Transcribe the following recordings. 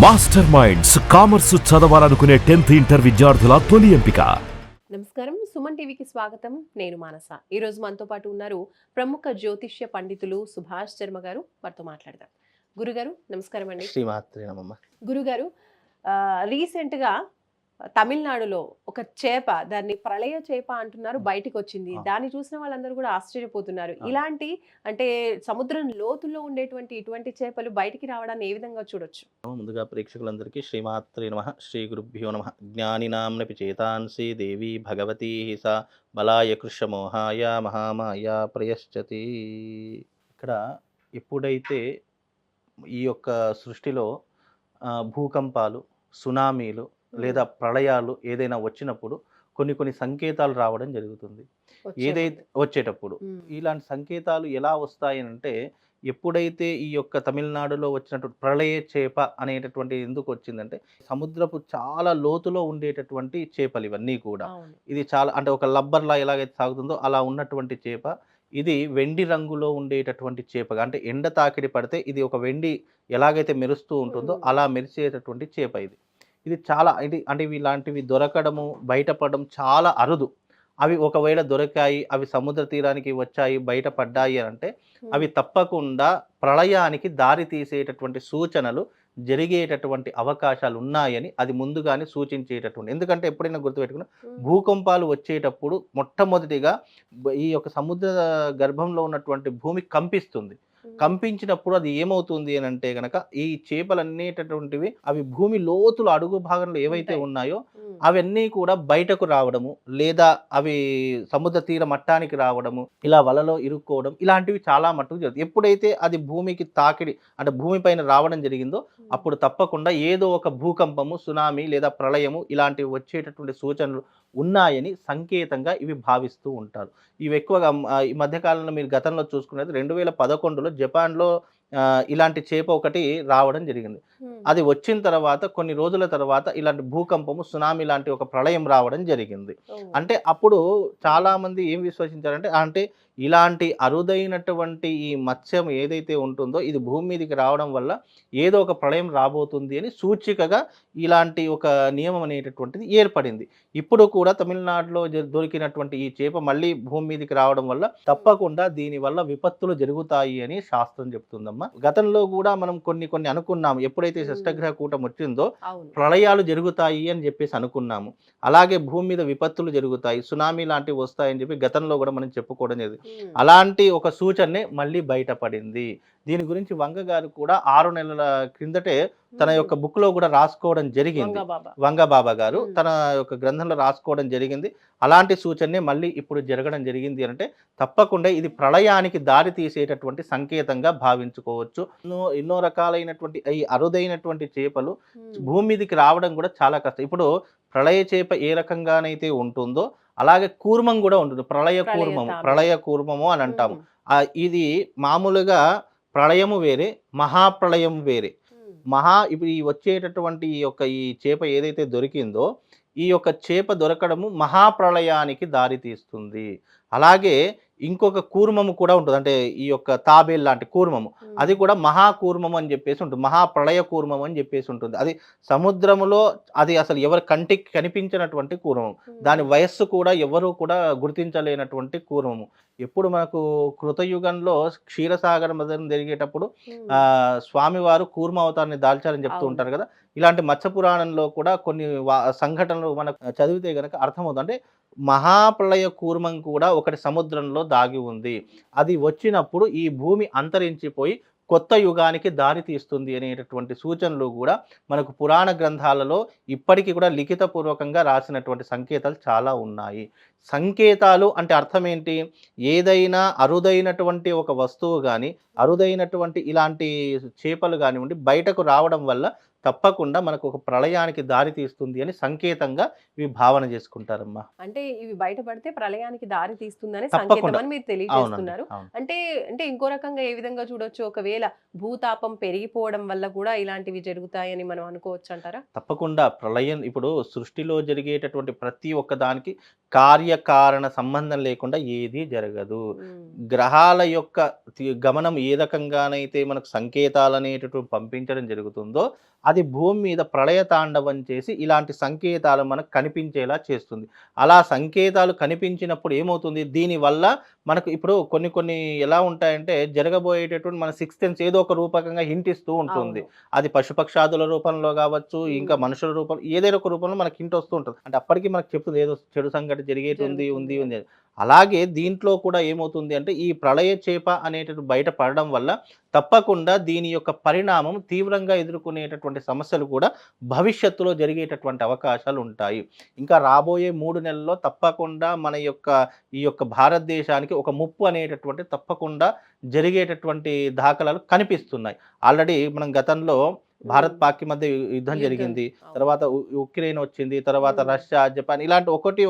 Master minds commerce చదవాలనుకునే 10th inter విద్యార్థుల తొలి ఎంపిక. నమస్కారం, సుమన్ టీవీకి స్వాగతం. నేను మానస. ఈ రోజు మనతో పాటు ఉన్నారు ప్రముఖ జ్యోతిష్య పండితులు సుభాష్ శర్మ గారు. వారితో మాట్లాడదాం. గురుగారు నమస్కారం అండి. శ్రీమాత్రే నమః. గురుగారు, రీసెంట్గా తమిళనాడులో ఒక చేప, దాన్ని ప్రళయ చేప అంటున్నారు, బయటికి వచ్చింది. దాన్ని చూసిన వాళ్ళందరూ కూడా ఆశ్చర్యపోతున్నారు. ఇలాంటి అంటే సముద్రం లోతుల్లో ఉండేటువంటి ఇటువంటి చేపలు బయటికి రావడాన్ని ఏ విధంగా చూడొచ్చు? ముందుగా ప్రేక్షకులందరికీ శ్రీమాత్రే నమః, శ్రీ గురుభ్యో నమః. జ్ఞానినాంనపి చేతాంసి దేవి భగవతి సా బలాయ కృషమోహాయ మహామాయ ప్రయశ్చతి. ఇక్కడ ఎప్పుడైతే ఈ యొక్క సృష్టిలో భూకంపాలు, సునామీలు లేదా ప్రళయాలు ఏదైనా వచ్చినప్పుడు కొన్ని సంకేతాలు రావడం జరుగుతుంది. ఏదైతే వచ్చేటప్పుడు ఇలాంటి సంకేతాలు ఎలా వస్తాయి అంటే, ఎప్పుడైతే ఈ యొక్క తమిళనాడులో వచ్చినటువంటి ప్రళయ చేప అనేటటువంటి ఎందుకు వచ్చిందంటే, సముద్రపు చాలా లోతులో ఉండేటటువంటి చేపలు ఇవన్నీ కూడా. ఇది చాలా అంటే ఒక లబ్బర్లా ఎలాగైతే సాగుతుందో అలా ఉన్నటువంటి చేప. ఇది వెండి రంగులో ఉండేటటువంటి చేపగా, అంటే ఎండ తాకిడి పడితే ఇది ఒక వెండి ఎలాగైతే మెరుస్తూ ఉంటుందో అలా మెరిసేటటువంటి చేప ఇది. ఇది చాలా అంటే ఇలాంటివి దొరకడము, బయటపడడం చాలా అరుదు. అవి ఒకవేళ దొరికాయి, అవి సముద్ర తీరానికి వచ్చాయి, బయటపడ్డాయి అంటే అవి తప్పకుండా ప్రళయానికి దారి తీసేటటువంటి సూచనలు జరిగేటటువంటి అవకాశాలు ఉన్నాయని అది ముందుగానే సూచించేటటువంటి. ఎందుకంటే ఎప్పుడైనా గుర్తుపెట్టుకున్న, భూకంపాలు వచ్చేటప్పుడు మొట్టమొదటిగా ఈ యొక్క సముద్ర గర్భంలో ఉన్నటువంటి భూమి కంపిస్తుంది. కంపించినప్పుడు అది ఏమవుతుంది అని అంటే గనక, ఈ చేపలన్నేటటువంటివి అవి భూమి లోతులు అడుగు భాగంలో ఏవైతే ఉన్నాయో అవన్నీ కూడా బయటకు రావడము, లేదా అవి సముద్ర తీర మట్టానికి రావడము, ఇలా వలలో ఇరుక్కోవడం, ఇలాంటివి చాలా మట్టుకు జరుగుతుంది. ఎప్పుడైతే అది భూమికి తాకిడి అంటే భూమి పైన రావడం జరిగిందో అప్పుడు తప్పకుండా ఏదో ఒక భూకంపము, సునామీ లేదా ప్రళయము ఇలాంటివి వచ్చేటటువంటి సూచనలు ఉన్నాయని సంకేతంగా ఇవి భావిస్తూ ఉంటారు. ఇవి ఎక్కువగా ఈ మధ్యకాలంలో మీరు గతంలో చూసుకున్నది 2011లో జపాన్లో ఇలాంటి చేప ఒకటి రావడం జరిగింది. అది వచ్చిన తర్వాత కొన్ని రోజుల తర్వాత ఇలాంటి భూకంపము, సునామీ లాంటి ఒక ప్రళయం రావడం జరిగింది. అంటే అప్పుడు చాలా మంది ఏం విశ్వసించారంటే, అంటే ఇలాంటి అరుదైనటువంటి ఈ మత్స్యం ఏదైతే ఉంటుందో ఇది భూమి మీదకి రావడం వల్ల ఏదో ఒక ప్రళయం రాబోతుంది అని సూచికగా ఇలాంటి ఒక నియమం అనేటటువంటిది ఏర్పడింది. ఇప్పుడు కూడా తమిళనాడులో దొరికినటువంటి ఈ చేప మళ్ళీ భూమి మీదకి రావడం వల్ల తప్పకుండా దీని వల్ల విపత్తులు జరుగుతాయి అని శాస్త్రం చెప్తుందమ్మా. గతంలో కూడా మనం కొన్ని అనుకున్నాము. ఎప్పుడైతే షష్టగ్రహ కూటం వచ్చిందో ప్రళయాలు జరుగుతాయి అని చెప్పేసి అనుకున్నాము. అలాగే భూమి మీద విపత్తులు జరుగుతాయి, సునామీ లాంటివి వస్తాయని చెప్పి గతంలో కూడా మనం చెప్పుకోవడం జరిగింది. అలాంటి ఒక సూచనే మళ్ళీ బయటపడింది. దీని గురించి వంగ గారు కూడా 6 నెలల క్రిందటే తన యొక్క బుక్ లో కూడా రాసుకోవడం జరిగింది. వంగబాబా గారు తన యొక్క గ్రంథంలో రాసుకోవడం జరిగింది. అలాంటి సూచనే మళ్ళీ ఇప్పుడు జరగడం జరిగింది అంటే తప్పకుండా ఇది ప్రళయానికి దారి తీసేటటువంటి సంకేతంగా భావించుకోవచ్చు. ఎన్నో రకాలైనటువంటి ఈ అరుదైనటువంటి చేపలు భూమి మీదకి రావడం కూడా చాలా కష్టం. ఇప్పుడు ప్రళయ చేప ఏ రకంగానైతే ఉంటుందో అలాగే కూర్మం కూడా ఉంటుంది. ప్రళయ కూర్మము అని అంటాము. ఇది మామూలుగా ప్రళయము వేరే, మహాప్రళయం వేరే. ఇప్పుడు ఈ వచ్చేటటువంటి ఈ చేప ఏదైతే దొరికిందో ఈ యొక్క చేప దొరకడము మహాప్రళయానికి దారి తీస్తుంది. అలాగే ఇంకొక కూర్మము కూడా ఉంటుంది, అంటే ఈ యొక్క తాబేల్ లాంటి కూర్మము, అది కూడా మహాకూర్మము అని చెప్పేసి ఉంటుంది, మహాప్రళయ కూర్మం అని చెప్పేసి ఉంటుంది. అది సముద్రములో అది అసలు ఎవరి కంటికి కనిపించినటువంటి కూర్మము, దాని వయస్సు కూడా ఎవరు కూడా గుర్తించలేనటువంటి కూర్మము. ఎప్పుడు మనకు కృతయుగంలో క్షీరసాగర మదనం జరిగేటప్పుడు స్వామివారు కూర్మ అవతారాన్ని దాల్చారని చెప్తూ ఉంటారు కదా. ఇలాంటి మత్స్య పురాణంలో కూడా కొన్ని సంఘటనలు మనకు చదివితే గనక అర్థమవుతుంది. అంటే మహాప్రళయ కూర్మం కూడా ఒకటి సముద్రంలో దాగి ఉంది. అది వచ్చినప్పుడు ఈ భూమి అంతరించిపోయి కొత్త యుగానికి దారి తీస్తుంది అనేటటువంటి సూచనలు కూడా మనకు పురాణ గ్రంథాలలో ఇప్పటికీ కూడా లిఖితపూర్వకంగా రాసినటువంటి సంకేతాలు చాలా ఉన్నాయి. సంకేతాలు అంటే అర్థం ఏంటి? ఏదైనా అరుదైనటువంటి ఒక వస్తువు కానీ, అరుదైనటువంటి ఇలాంటి చేపలు కానివ్వండి బయటకు రావడం వల్ల తప్పకుండా మనకు ఒక ప్రళయానికి దారి తీస్తుంది అని సంకేతంగా ఇవి భావన చేసుకుంటారమ్మా. అంటే ఇవి బయటపడితే ప్రళయానికి దారి తీస్తుందని సంకేతం అని మీరు తెలియజేస్తున్నారు. అంటే అంటే ఇంకో రకంగా ఏ విధంగా చూడొచ్చు? ఒకవేళ భూతాపం పెరిగిపోవడం వల్ల కూడా ఇలాంటివి జరుగుతాయని మనం అనుకోవచ్చు అంటారా? తప్పకుండా. ప్రళయం ఇప్పుడు సృష్టిలో జరిగేటటువంటి ప్రతి ఒక్క దానికి కార్యకారణ సంబంధం లేకుండా ఏది జరగదు. గ్రహాల యొక్క గమనం ఏ రకంగానైతే మనకు సంకేతాలు అనేటటువంటి పంపించడం జరుగుతుందో అది భూమి మీద ప్రళయ తాండవం చేసి ఇలాంటి సంకేతాలు మనకు కనిపించేలా చేస్తుంది. అలా సంకేతాలు కనిపించినప్పుడు ఏమవుతుంది, దీనివల్ల మనకు ఇప్పుడు కొన్ని కొన్ని ఎలా ఉంటాయంటే జరగబోయేటటువంటి మన సిక్స్త్ సెన్స్ ఏదో ఒక రూపకంగా హింట్ ఇస్తూ ఉంటుంది. అవును. అది పశుపక్షాదుల రూపంలో కావచ్చు, ఇంకా మనుషుల రూపంలో ఏదైనా ఒక రూపంలో మనకి హింట్ వస్తూ ఉంటుంది. అంటే అప్పటికి మనకు చెప్తుంది ఏదో చెడు సంఘటన జరిగేది ఉంది జరుగుతుంది ఉంది అని. అని. అలాగే దీంట్లో కూడా ఏమవుతుంది అంటే ఈ ప్రళయ చేప అనేటటువంటి బయట పడడం వల్ల తప్పకుండా దీని యొక్క పరిణామం తీవ్రంగా ఎదుర్కొనేటటువంటి సమస్యలు కూడా భవిష్యత్తులో జరిగేటటువంటి అవకాశాలు ఉంటాయి. ఇంకా రాబోయే 3 నెలల్లో తప్పకుండా మన యొక్క ఈ యొక్క భారతదేశానికి ఒక ముప్పు అనేటటువంటి తప్పకుండా జరిగేటటువంటి దాఖలాలు కనిపిస్తున్నాయి. ఆల్రెడీ మనం గతంలో భారత్ పాక్ మధ్య యుద్ధం జరిగింది. అవును. తర్వాత ఉక్రెయిన్ వచ్చింది. తర్వాత రష్యా, జపాన్ ఇలాంటి ఒకటి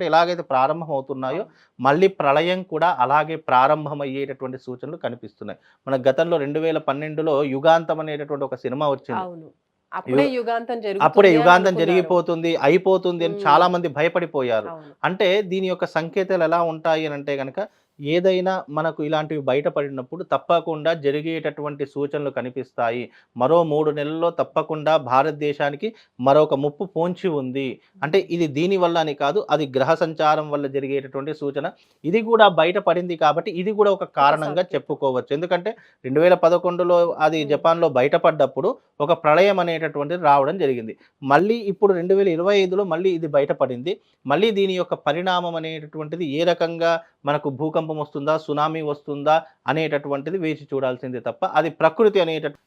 ఎలాగైతే ప్రారంభం అవుతున్నాయో మళ్ళీ ప్రళయం కూడా అలాగే ప్రారంభమయ్యేటటువంటి సూచనలు కనిపిస్తున్నాయి. మన గతంలో 2012లో యుగాంతం అనేటటువంటి ఒక సినిమా వచ్చింది. అవును. అప్పుడే యుగాంతం అప్పుడే జరుగుతుంది అని యుగాంతం అనుకున్నారు. జరిగిపోతుంది, అయిపోతుంది అని చాలా మంది భయపడిపోయారు. అవును. అంటే దీని యొక్క సంకేతాలు ఎలా ఉంటాయి అని అంటే గనక ఏదైనా మనకు ఇలాంటివి బయటపడినప్పుడు తప్పకుండా జరిగేటటువంటి సూచనలు కనిపిస్తాయి. మరో 3 నెలల్లో తప్పకుండా భారతదేశానికి మరొక ముప్పు పొంచి ఉంది. అంటే ఇది దీనివల్ల అని కాదు, అది గ్రహ సంచారం వల్ల జరిగేటటువంటి సూచన. ఇది కూడా బయటపడింది కాబట్టి ఇది కూడా ఒక కారణంగా సంకేతం. చెప్పుకోవచ్చు. ఎందుకంటే 2011లో అది జపాన్‌లో బయటపడ్డప్పుడు ఒక ప్రళయం అనేటటువంటిది రావడం జరిగింది. మళ్ళీ ఇప్పుడు 2025లో మళ్ళీ ఇది బయటపడింది. మళ్ళీ దీని యొక్క పరిణామం అనేటటువంటిది ఏ రకంగా మనకు భూకంపం వస్తుందా, సునామీ వస్తుందా అనేటటువంటిది వేచి చూడాల్సిందే తప్ప అది ప్రకృతి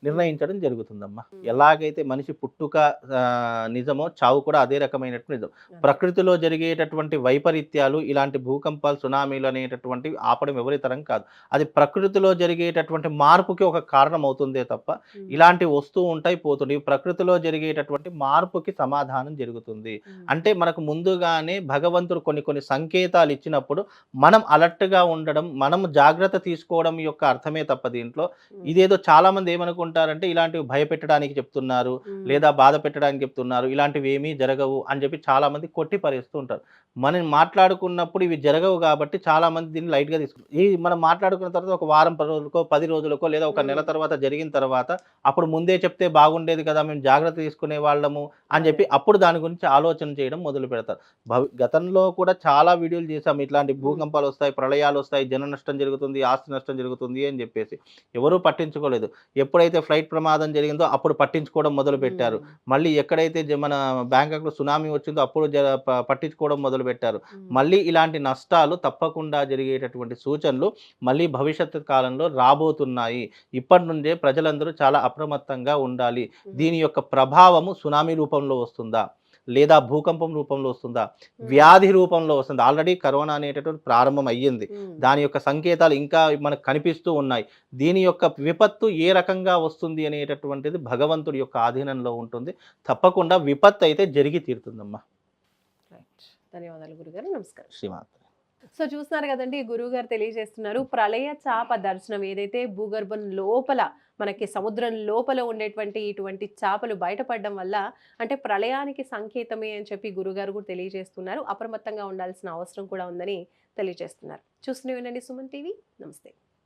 నిర్ణయించడం జరుగుతుందమ్మా. ఎలాగైతే మనిషి పుట్టుక నిజమో చావు కూడా అదే రకమైనటువంటి నిజం. ప్రకృతిలో జరిగేటటువంటి వైపరీత్యాలు ఇలాంటి భూకంపాలు, సునామీలు అనేటటువంటివి ఆపడం ఎవరి తరం కాదు. అది ప్రకృతిలో జరిగేటటువంటి మార్పుకి ఒక కారణం అవుతుందే తప్ప ఇలాంటివి వస్తూ ఉంటాయి, పోతుంటాయి. ప్రకృతిలో జరిగేటటువంటి మార్పుకి సమాధానం జరుగుతుంది. అంటే మనకు ముందుగానే భగవంతుడు కొన్ని సంకేతాలు ఇచ్చినప్పుడు మనం అలర్ట్‌గా ఉండడం, మనం జాగ్రత్త తీసుకోవడం యొక్క అర్థమే తప్ప దీంట్లో ఇదేదో చాలామంది ఏమనుకుంటారంటే ఇలాంటివి భయపెట్టడానికి చెప్తున్నారు, లేదా బాధ పెట్టడానికి చెప్తున్నారు, ఇలాంటివి ఏమీ జరగవు అని చెప్పి చాలామంది కొట్టి పడేస్తూ ఉంటారు. మనం మాట్లాడుకున్నప్పుడు ఇవి జరగవు కాబట్టి చాలామంది దీన్ని లైట్‌గా తీసుకుంటారు. మనం మాట్లాడుకున్న తర్వాత ఒక వారం 10 రోజులకో, 10 రోజులకో లేదా ఒక నెల తర్వాత జరిగిన తర్వాత అప్పుడు ముందే చెప్తే బాగుండేది కదా, మేము జాగ్రత్త తీసుకునే వాళ్ళము అని చెప్పి అప్పుడు దాని గురించి ఆలోచన చేయడం మొదలు పెడతారు. గతంలో కూడా చాలా వీడియోలు చేసాం. ఇట్లాంటి భూకంపాలు వస్తాయి, ప్రళయాలు వస్తాయి, జన నష్టం జరుగుతుంది, ఆస్తి నష్టం జరుగుతుంది అని చెప్పేసి ఎవరూ పట్టించుకోలేదు. ఎప్పుడైతే ఫ్లైట్ ప్రమాదం జరిగిందో అప్పుడు పట్టించుకోవడం మొదలుపెట్టారు. మళ్ళీ ఎక్కడైతే మన బ్యాంకాక్‌లో సునామీ వచ్చిందో అప్పుడు పట్టించుకోవడం మొదలుపెట్టారు. మళ్ళీ ఇలాంటి నష్టాలు తప్పకుండా జరిగేటటువంటి సూచనలు మళ్ళీ భవిష్యత్తు కాలంలో రాబోతున్నాయి. ఇప్పటి నుండే ప్రజలందరూ చాలా అప్రమత్తంగా ఉండాలి. దీని యొక్క ప్రభావము సునామీ రూపంలో వస్తుందా, లేదా భూకంపం రూపంలో వస్తుందా, వ్యాధి రూపంలో వస్తుందా? ఆల్రెడీ కరోనా అనేటటువంటి ప్రారంభం అయ్యింది. దాని యొక్క సంకేతాలు ఇంకా మనకు కనిపిస్తూ ఉన్నాయి. దీని యొక్క విపత్తు ఏ రకంగా వస్తుంది అనేటటువంటిది భగవంతుడి యొక్క ఆధీనంలో ఉంటుంది. తప్పకుండా విపత్తు అయితే జరిగి తీరుతుందమ్మా. రైట్. ధన్యవాదాలు గురుగారు. నమస్కారం. శ్రీమాత్రే. సో చూస్తున్నారు కదండి, గురువుగారు తెలియజేస్తున్నారు ప్రళయ చాప దర్శనం ఏదైతే భూగర్భం లోపల మనకి సముద్రం లోపల ఉండేటువంటి ఇటువంటి చాపలు బయటపడడం వల్ల అంటే ప్రళయానికి సంకేతమే అని చెప్పి గురుగారు కూడా తెలియజేస్తున్నారు. అప్రమత్తంగా ఉండాల్సిన అవసరం కూడా ఉందని తెలియజేస్తున్నారు. చూస్తూనే వినండి సుమన్ టీవీ. నమస్తే.